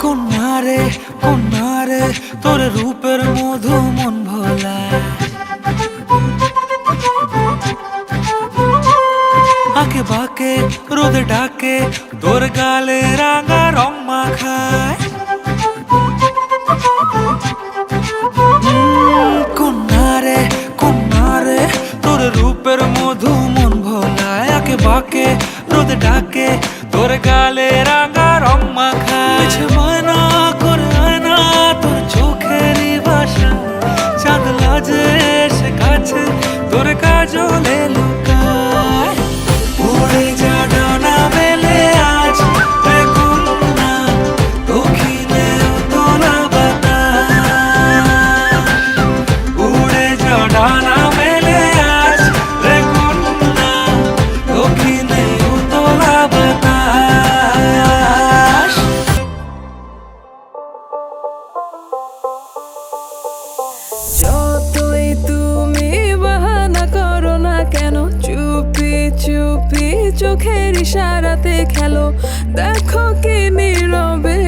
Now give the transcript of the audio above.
কন্যারে কন্যারে তোর রূপের মধু মন ভোলা, আঁকে বাঁকে রোদে ডাকে তোর গালে রাঙা রং মাখায়। কন্যারে কন্যারে তোর রূপের মধু মন ভোলায়, আঁকে বাঁকে রোদে ডাকে তোর গালে রাঙা রং মাখায়। ময়না করে আয়না তোর চোখেরই ভাষা, চাঁদ লাজে এসে কাছে তোর কাজলে লুকায়। উড়ে যা ডানা মেলে আজ রে কন্যা, দক্ষিণে উতলা বাতাস। উড়ে যা ডানা মেলে আজ রে কন্যা, দক্ষিণে উতলা বাতাস। যতই তুমি বাহানা করো না কেন, চুপি চুপি চোখের ইশারাতে খেলো। দেখো কি নীরবে